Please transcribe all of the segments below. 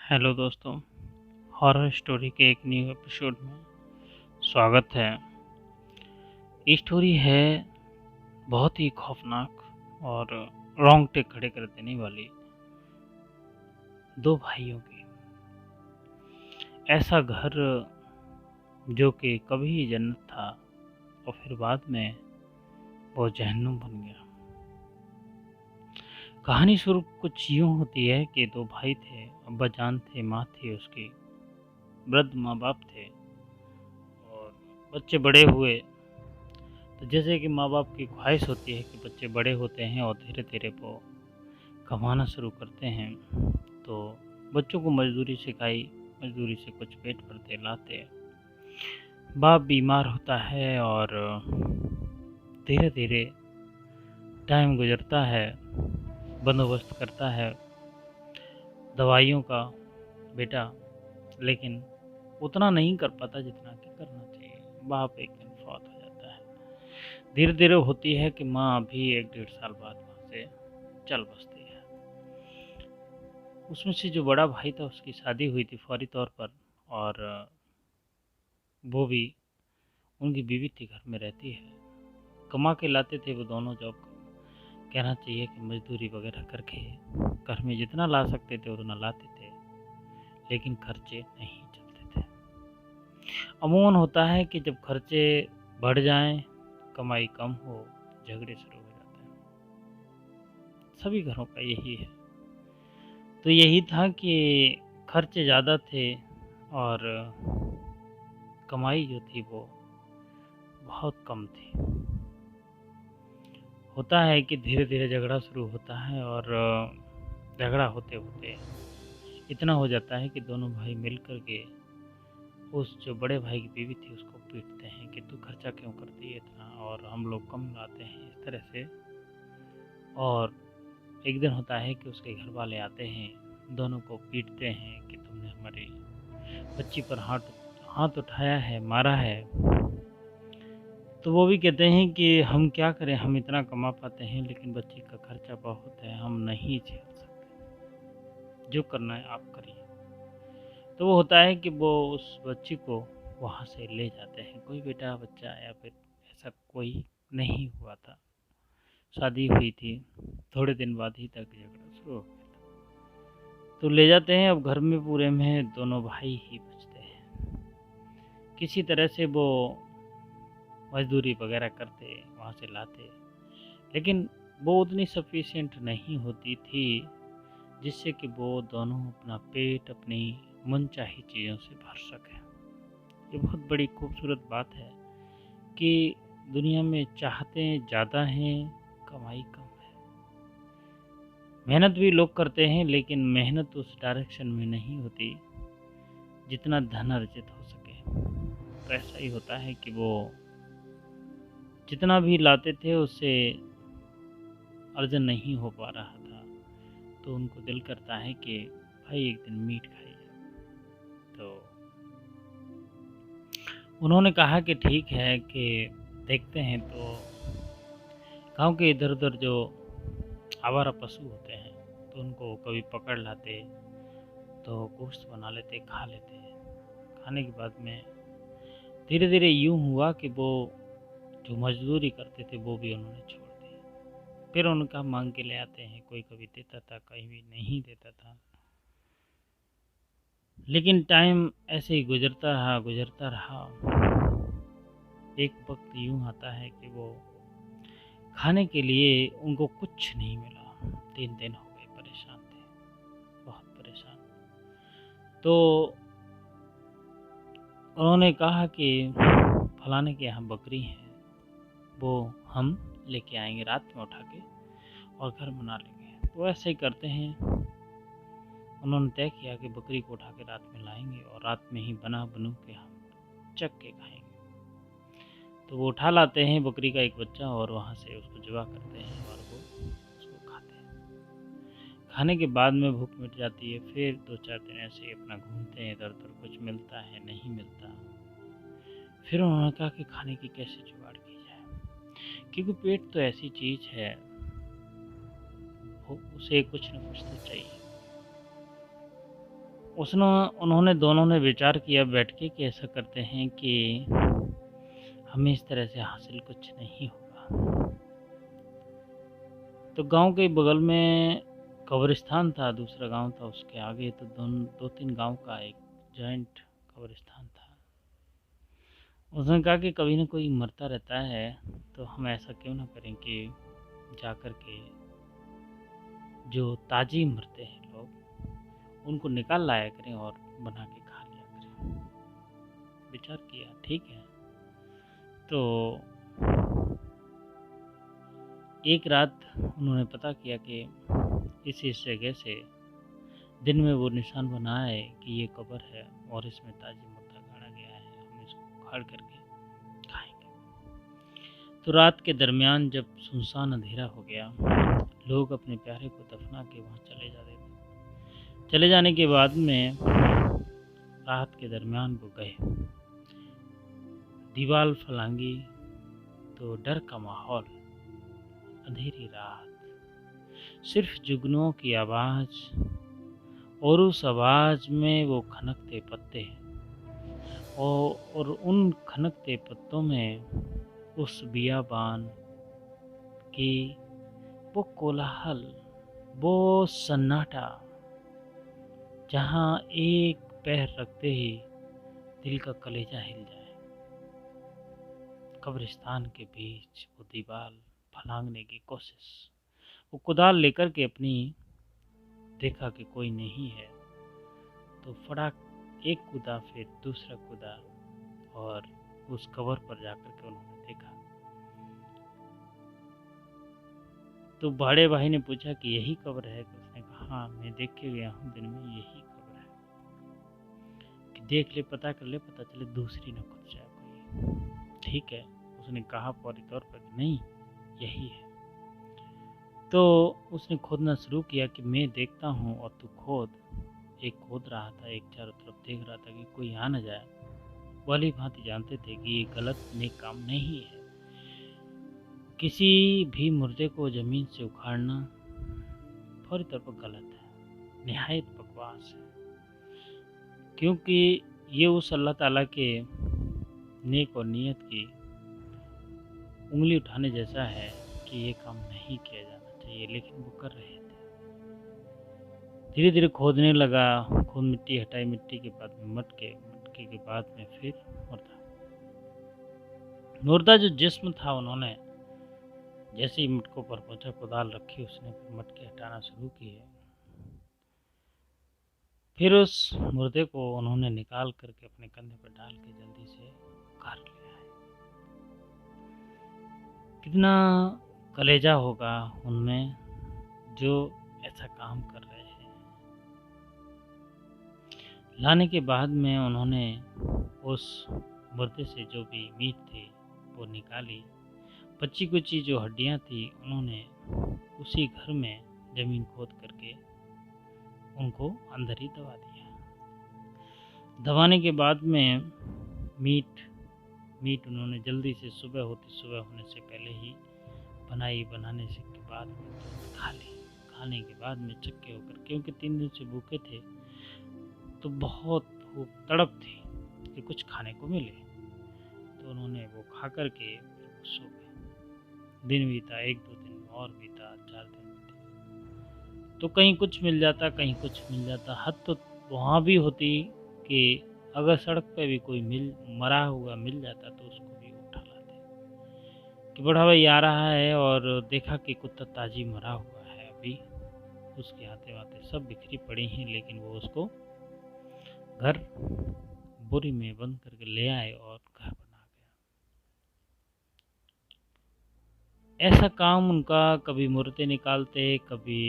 Hello दोस्तों, horror story के एक न्यू एपिसोड में स्वागत है। ये स्टोरी है बहुत ही खौफनाक और रोंगटे खड़े कर देने वाली दो भाइयों की। ऐसा घर जो कि कभी जन्नत था और फिर बाद में वो जहन्नुम बन गया। कहानी शुरू कुछ यूं होती है कि दो भाई थे, अब्बा जान थे, माँ थी उसकी, वृद्ध माँ बाप थे और बच्चे बड़े हुए। तो जैसे कि माँ बाप की ख्वाहिश होती है कि बच्चे बड़े होते हैं और धीरे धीरे वो कमाना शुरू करते हैं, तो बच्चों को मजदूरी सिखाई, मजदूरी से कुछ पेट भरते लाते। बाप बीमार होता है और धीरे धीरे टाइम गुजरता है, बंदोबस्त करता है दवाइयों का बेटा, लेकिन उतना नहीं कर पाता जितना कि करना चाहिए। बाप एक दिन फौत हो जाता है। धीरे धीरे होती है कि माँ भी 1-1.5 साल बाद वहाँ से चल बसती है। उसमें से जो बड़ा भाई था उसकी शादी हुई थी फौरी तौर पर, और वो भी उनकी बीवी थी, घर में रहती है। कमा के लाते थे वो दोनों, जॉब कहना चाहिए कि मजदूरी वगैरह करके घर में जितना ला सकते थे उतना लाते थे, लेकिन खर्चे नहीं चलते थे। अमूमन होता है कि जब खर्चे बढ़ जाएं, कमाई कम हो, झगड़े शुरू हो जाते हैं। सभी घरों का यही है। तो यही था कि खर्चे ज़्यादा थे और कमाई जो थी वो बहुत कम थी। होता है कि धीरे धीरे झगड़ा शुरू होता है और झगड़ा होते होते इतना हो जाता है कि दोनों भाई मिल कर के उस जो बड़े भाई की बीवी थी उसको पीटते हैं कि तू खर्चा क्यों करती है इतना और हम लोग कम लाते हैं, इस तरह से। और एक दिन होता है कि उसके घर वाले आते हैं, दोनों को पीटते हैं कि तुमने हमारी बच्ची पर हाथ हाथ उठाया है, मारा है। तो वो भी कहते हैं कि हम क्या करें, हम इतना कमा पाते हैं लेकिन बच्ची का खर्चा बहुत है, हम नहीं झेल सकते, जो करना है आप करिए। तो वो होता है कि वो उस बच्ची को वहाँ से ले जाते हैं। कोई बेटा बच्चा या फिर ऐसा कोई नहीं हुआ था, शादी हुई थी, थोड़े दिन बाद ही तक झगड़ा शुरू हो गया था। तो ले जाते हैं। अब घर में पूरे में दोनों भाई ही बचते हैं। किसी तरह से वो मजदूरी वगैरह करते, वहाँ से लाते, लेकिन वो उतनी सफिशिएंट नहीं होती थी जिससे कि वो दोनों अपना पेट अपनी मनचाही चीज़ों से भर सकें। ये बहुत बड़ी खूबसूरत बात है कि दुनिया में चाहते ज़्यादा हैं, कमाई कम है। मेहनत भी लोग करते हैं लेकिन मेहनत उस डायरेक्शन में नहीं होती जितना धन अर्जित हो सके। तो ऐसा ही होता है कि वो जितना भी लाते थे उससे अर्जन नहीं हो पा रहा था, तो उनको दिल करता है कि भाई एक दिन मीट खाई जाए। तो उन्होंने कहा कि ठीक है कि देखते हैं। तो गांव के इधर उधर जो आवारा पशु होते हैं तो उनको कभी पकड़ लाते, तो गोश्त बना लेते, खा लेते। खाने के बाद में धीरे धीरे यूं हुआ कि वो जो मजदूरी करते थे वो भी उन्होंने छोड़ दी। फिर उनका मांग के ले आते हैं, कोई कभी देता था, कहीं भी नहीं देता था। लेकिन टाइम ऐसे ही गुजरता रहा। एक वक्त यूं आता है कि वो खाने के लिए उनको कुछ नहीं मिला। 3 दिन हो गए, परेशान थे, बहुत परेशान। तो उन्होंने कहा कि फलाने के यहाँ बकरी है, वो हम लेके आएंगे रात में उठा के और घर बना लेंगे। तो ऐसे ही करते हैं। उन्होंने तय किया कि बकरी को उठा के रात में लाएंगे और रात में ही बना बनू के हम चख के खाएंगे। तो वो उठा लाते हैं बकरी का एक बच्चा और वहाँ से उसको ज़िबा करते हैं और वो उसको खाते हैं। खाने के बाद में भूख मिट जाती है। फिर 2-4 दिन ऐसे ही अपना घूमते हैं इधर उधर, कुछ मिलता है नहीं मिलता। फिर उन्होंने कहा कि खाने की कैसे जुगाड़ की जाए, क्योंकि पेट तो ऐसी चीज़ है, उसे कुछ न कुछ तो चाहिए। उसने उन्होंने दोनों ने विचार किया बैठ के कि ऐसा करते हैं कि हमें इस तरह से हासिल कुछ नहीं होगा। तो गांव के बगल में कब्रिस्तान था, दूसरा गांव था उसके आगे, तो दो तीन गांव का एक जॉइंट कब्रिस्तान था। उसने कहा कि कभी ना कोई मरता रहता है, तो हम ऐसा क्यों ना करें कि जा कर के जो ताजी मरते हैं लोग उनको निकाल लाया करें और बना के खा लिया करें। विचार किया, ठीक है। तो एक रात उन्होंने पता किया कि इस जगह से दिन में वो निशान बना है कि ये कब्र है और इसमें ताजी मुर्दा गाड़ा गया है, हम इसको उखाड़ करके खाएंगे। तो रात के दरमियान जब सुनसान अंधेरा हो गया, लोग अपने प्यारे को दफना के वहाँ चले जाते थे। चले जाने के बाद में रात के दरमियान वो गए, दीवार फलांगी तो डर का माहौल, अंधेरी रात, सिर्फ जुगनुओं की आवाज़ और उस आवाज़ में वो खनकते पत्ते और उन खनकते पत्तों में उस बियाबान की वो कोलाहल, वो सन्नाटा, जहाँ एक पैर रखते ही दिल का कलेजा हिल जाए। कब्रिस्तान के बीच वो दीवार फलांगने की कोशिश, वो कुदाल लेकर के अपनी देखा कि कोई नहीं है, तो फटाक एक कूदा, फिर दूसरा कूदा और उस कब्र पर जाकर के उन्होंने देखा। तो बड़े भाई ने पूछा कि यही कब्र है? कि उसने कहा हाँ, मैं देख के गया हूँ दिन में, यही कब्र है। कि देख ले, पता कर ले, पता चले दूसरी न खुद जाए कोई। ठीक है, उसने कहा फौरी तौर पर कि नहीं, यही है। तो उसने खोदना शुरू किया कि मैं देखता हूँ और तू खोद। एक खोद रहा था, एक चारों तरफ देख रहा था कि कोई आ न जाए। भली भांति जानते थे कि ये गलत नेक काम नहीं है। किसी भी मुर्दे को ज़मीन से उखाड़ना फौरी तौर पर गलत है, निहायत बकवास है, क्योंकि ये उस अल्लाह ताला के नेक और नियत की उंगली उठाने जैसा है कि ये काम नहीं किया जाना चाहिए, लेकिन वो कर रहे थे। धीरे धीरे खोदने लगा, खूब मिट्टी हटाई, मिट्टी के बाद में मटके के बाद में फिर मुर्दा जो जिस्म था, उन्होंने जैसे ही मटकों पर पहुंचा, कुदाल रखी, उसने फिर मटके हटाना शुरू किए। फिर उस मुर्दे को उन्होंने निकाल करके अपने कंधे पर डाल के जल्दी से घर ले आए। कितना कलेजा होगा उनमें जो ऐसा काम कर रहे हैं। लाने के बाद में उन्होंने उस मुर्दे से जो भी मीट थी वो निकाली, बची कुची जो हड्डियां थी उन्होंने उसी घर में ज़मीन खोद करके उनको अंदर ही दबा दिया। दबाने के बाद में मीट उन्होंने जल्दी से सुबह होने से पहले ही बनाई। बनाने से के बाद में खा ली। खाने के बाद में चक्के होकर, क्योंकि 3 दिन से भूखे थे तो बहुत भूख तड़प थी कि कुछ खाने को मिले, तो उन्होंने वो खा कर के सो गए। दिन बीता, 1-2 दिन और बीता, 4 दिन बीते, तो कहीं कुछ मिल जाता, कहीं कुछ मिल जाता। हद तो वहाँ भी होती कि अगर सड़क पे भी कोई मरा हुआ मिल जाता तो उसको भी उठा लाते कि बड़ा भाई आ रहा है और देखा कि कुत्ता ताजी मरा हुआ है, अभी उसके हाथे वाते सब बिखरी पड़ी हैं, लेकिन वो उसको घर बोरी में बंद करके ले आए और घर बना गया। ऐसा काम उनका, कभी मुर्दे निकालते, कभी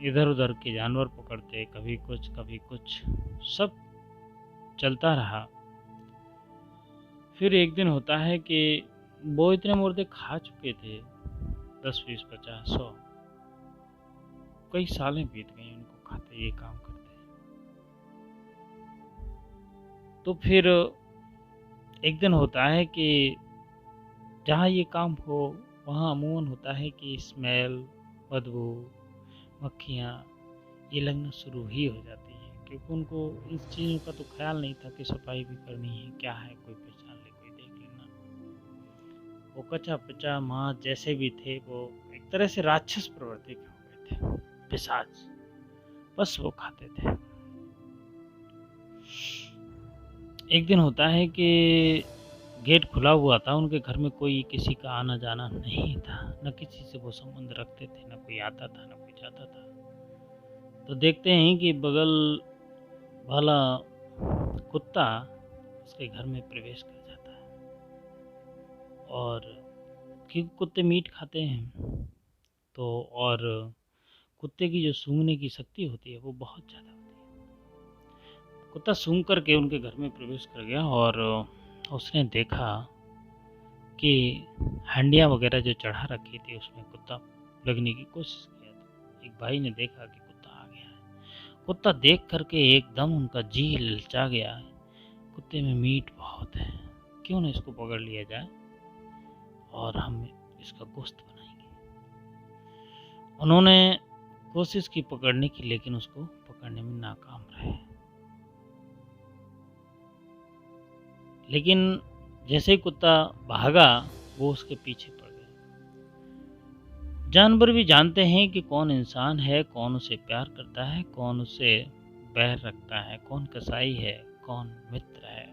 इधर उधर के जानवर पकड़ते, कभी कुछ सब चलता रहा। फिर एक दिन होता है कि वो इतने मुर्दे खा चुके थे, 10, 20, 50, 100, कई सालें बीत गई उनको खाते, ये काम करते। तो फिर एक दिन होता है कि जहाँ ये काम हो वहाँ अमूमन होता है कि स्मेल, बदबू, मक्खियाँ ये लगना शुरू ही हो जाती है। क्योंकि उनको इस चीज़ों का तो ख्याल नहीं था कि सफाई भी करनी है, क्या है, कोई पहचान ले, कोई देख लेना। वो कच्चा-पचा मांस जैसे भी थे, वो एक तरह से राक्षस प्रवृत्ति के हो गए थे, पिशाच, बस वो खाते थे। एक दिन होता है कि गेट खुला हुआ था, उनके घर में कोई किसी का आना-जाना नहीं था, ना किसी से वो संबंध रखते थे, ना कोई आता था, ना कोई जाता था। तो देखते हैं कि बगल वाला कुत्ता उसके घर में प्रवेश कर जाता है, और क्योंकि कुत्ते मीट खाते हैं, तो और कुत्ते की जो सूंघने की शक्ति होती है वो बहुत ज़्यादा होती है। कुत्ता सूंघ करके उनके घर में प्रवेश कर गया, और उसने देखा कि हंडियाँ वगैरह जो चढ़ा रखी थी उसमें कुत्ता लगने की कोशिश किया। तो एक भाई ने देखा कि कुत्ता आ गया है। कुत्ता देख करके एकदम उनका जी ललचा गया है। कुत्ते में मीट बहुत है, क्यों ना इसको पकड़ लिया जाए और हम इसका गोश्त बनाएंगे। उन्होंने कोशिश की पकड़ने की, लेकिन उसको पकड़ने में नाकाम रहे। लेकिन जैसे ही कुत्ता भागा, वो उसके पीछे पड़ गया। जानवर भी जानते हैं कि कौन इंसान है, कौन उसे प्यार करता है, कौन उसे बैर रखता है, कौन कसाई है, कौन मित्र है।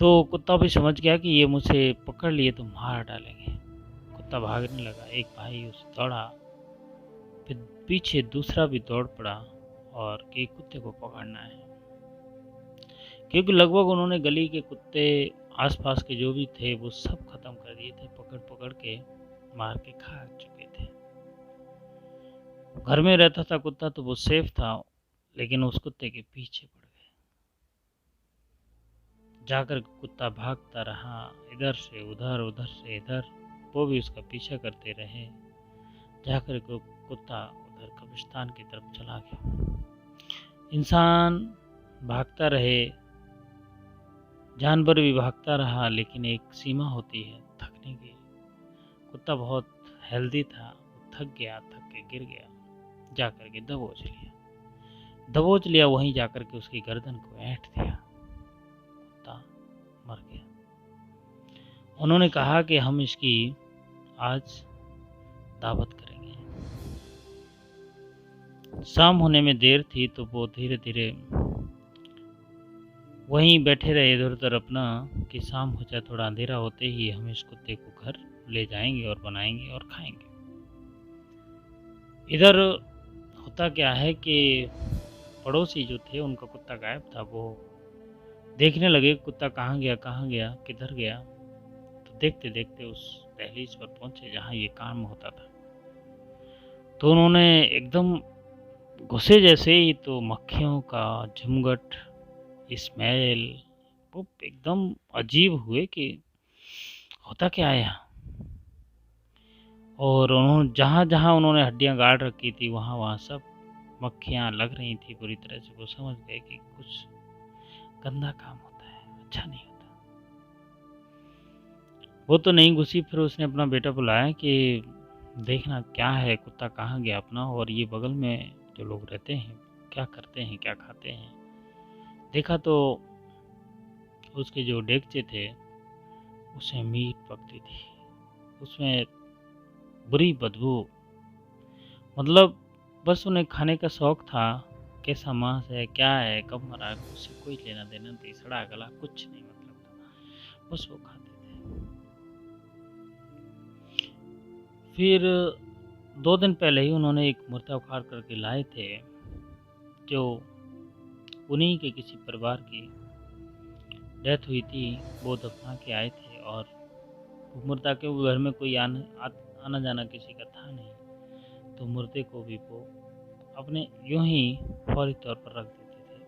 तो कुत्ता भी समझ गया कि ये मुझे पकड़ लिए तो मार डालेंगे। कुत्ता भागने लगा, एक भाई उसे दौड़ा, फिर पीछे दूसरा भी दौड़ पड़ा, और कि कुत्ते को पकड़ना है, क्योंकि लगभग उन्होंने गली के कुत्ते आसपास के जो भी थे वो सब खत्म कर दिए थे, पकड़ पकड़ के मार के खा चुके थे। घर में रहता था कुत्ता तो वो सेफ था, लेकिन उस कुत्ते के पीछे पड़ गए। जाकर कुत्ता भागता रहा, इधर से उधर, उधर से इधर, वो भी उसका पीछा करते रहे। जाकर कुत्ता उधर कब्रिस्तान की तरफ चला गया। इंसान भागता रहे, जानवर भी भागता रहा, लेकिन एक सीमा होती है थकने की। कुत्ता बहुत हेल्दी था, थक गया, थक के गिर गया, जाकर के दबोच लिया, वहीं जाकर के उसकी गर्दन को ऐंठ दिया। कुत्ता मर गया। उन्होंने कहा कि हम इसकी आज दावत करेंगे। शाम होने में देर थी, तो वो धीरे धीरे वहीं बैठे रहे इधर उधर अपना, कि शाम हो जाए, थोड़ा अंधेरा होते ही हम इस कुत्ते को घर ले जाएंगे और बनाएंगे और खाएंगे। इधर होता क्या है कि पड़ोसी जो थे, उनका कुत्ता गायब था। वो देखने लगे कुत्ता कहाँ गया, किधर गया। तो देखते देखते उस दहलीज पर पहुंचे जहाँ ये काम होता था। तो उन्होंने एकदम घुसे जैसे ही, तो मक्खियों का झुमघट, स्मेल, वो एकदम अजीब हुए कि होता क्या है यहाँ। और उन्होंने जहाँ जहाँ उन्होंने हड्डियाँ गाड़ रखी थी, वहाँ वहाँ सब मक्खियाँ लग रही थी पूरी तरह से। वो समझ गए कि कुछ गंदा काम होता है, अच्छा नहीं होता। वो तो नहीं घुसी। फिर उसने अपना बेटा बुलाया कि देखना क्या है, कुत्ता कहाँ गया अपना, और ये बगल में जो लोग रहते हैं क्या करते हैं, क्या खाते हैं। देखा तो उसके जो डेगचे थे उसमें मीट पकती थी, उसमें बुरी बदबू। मतलब बस उन्हें खाने का शौक था, कैसा मांस है, क्या है, कब मरा है, उससे कोई लेना देना नहीं, सड़ा गला कुछ नहीं मतलब था, बस वो खाते थे। फिर 2 दिन पहले ही उन्होंने एक मुर्दा उखाड़ करके लाए थे, जो उन्हीं के किसी परिवार की डेथ हुई थी, वो दफना के आए थे। और मुर्दा के घर में कोई आना जाना किसी का था नहीं, तो मुर्दे को भी वो अपने यूं ही फौरी तौर पर रख देते थे।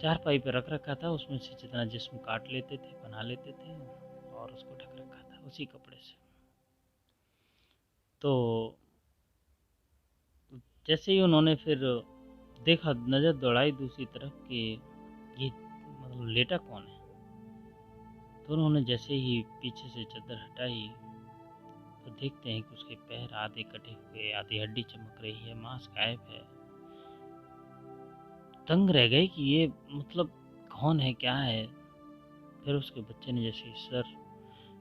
चारपाई पे रख रखा था, उसमें से जितना जिस्म काट लेते थे, बना लेते थे, और उसको ढक रखा था उसी कपड़े से। तो जैसे ही उन्होंने फिर देखा, नज़र दौड़ाई दूसरी तरफ कि ये मतलब लेटा कौन है। तो उन्होंने जैसे ही पीछे से चादर हटाई, तो देखते हैं कि उसके पैर आधे कटे हुए, आधी हड्डी चमक रही है, मांस गायब है। दंग रह गए कि ये मतलब कौन है, क्या है। फिर उसके बच्चे ने जैसे ही सर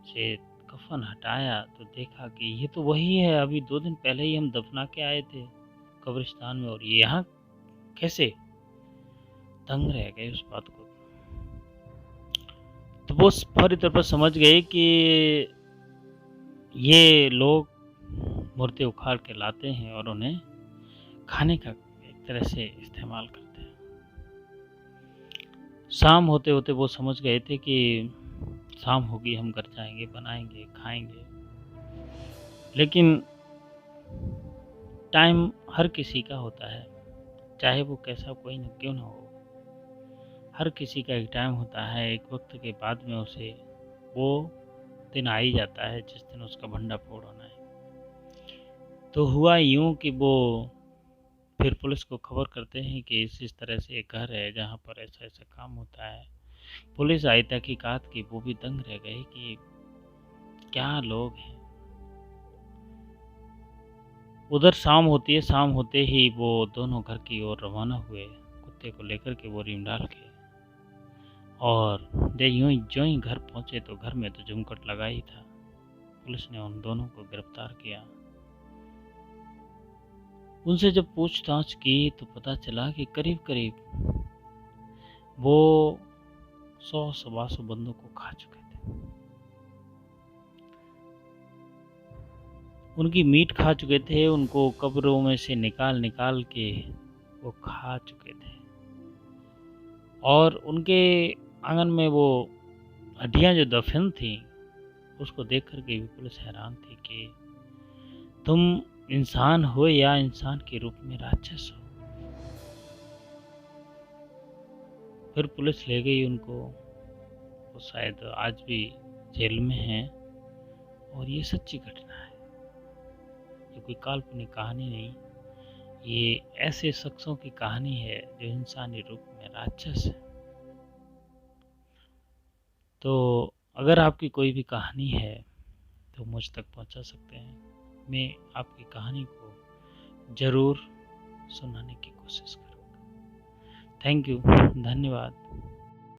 से कफन हटाया तो देखा कि ये तो वही है, अभी 2 दिन पहले ही हम दफना के आए थे कब्रिस्तान में, और ये यहाँ कैसे। दंग रह गए उस बात को। तो वो फौरी तौर पर समझ गए कि ये लोग मूर्ति उखाड़ के लाते हैं और उन्हें खाने का एक तरह से इस्तेमाल करते हैं। शाम होते होते वो समझ गए थे कि शाम होगी, हम घर जाएंगे, बनाएंगे, खाएंगे। लेकिन टाइम हर किसी का होता है, चाहे वो कैसा कोई न क्यों ना हो। हर किसी का एक टाइम होता है, एक वक्त के बाद में उसे वो दिन आ ही जाता है जिस दिन उसका भंडा फोड़ होना है। तो हुआ यूं कि वो फिर पुलिस को खबर करते हैं कि इस तरह से एक घर है जहाँ पर ऐसा ऐसा काम होता है। पुलिस आई, तहकीकात की, वो भी दंग रह गए कि क्या लोग हैं। उधर शाम होती है, शाम होते ही वो दोनों घर की ओर रवाना हुए, कुत्ते को लेकर के बोरी में डाल के। और जो ही घर पहुंचे तो घर में तो जमकट लगा ही था। पुलिस ने उन दोनों को गिरफ्तार किया। उनसे जब पूछताछ की तो पता चला कि करीब करीब वो 100-125 बंदों को खा चुके थे। उनकी मीट खा चुके थे, उनको कब्रों में से निकाल निकाल के वो खा चुके थे। और उनके आंगन में वो हड्डियां जो दफन थी, उसको देख कर के भी पुलिस हैरान थी कि तुम इंसान हो या इंसान के रूप में राक्षस हो। फिर पुलिस ले गई उनको, वो शायद आज भी जेल में हैं। और ये सच्ची घटना है, ये कोई काल्पनिक कहानी नहीं। ये ऐसे शख्सों की कहानी है जो इंसानी रूप में राक्षस है। तो अगर आपकी कोई भी कहानी है तो मुझ तक पहुंचा सकते हैं। मैं आपकी कहानी को ज़रूर सुनाने की कोशिश करूँगा। थैंक यू, धन्यवाद।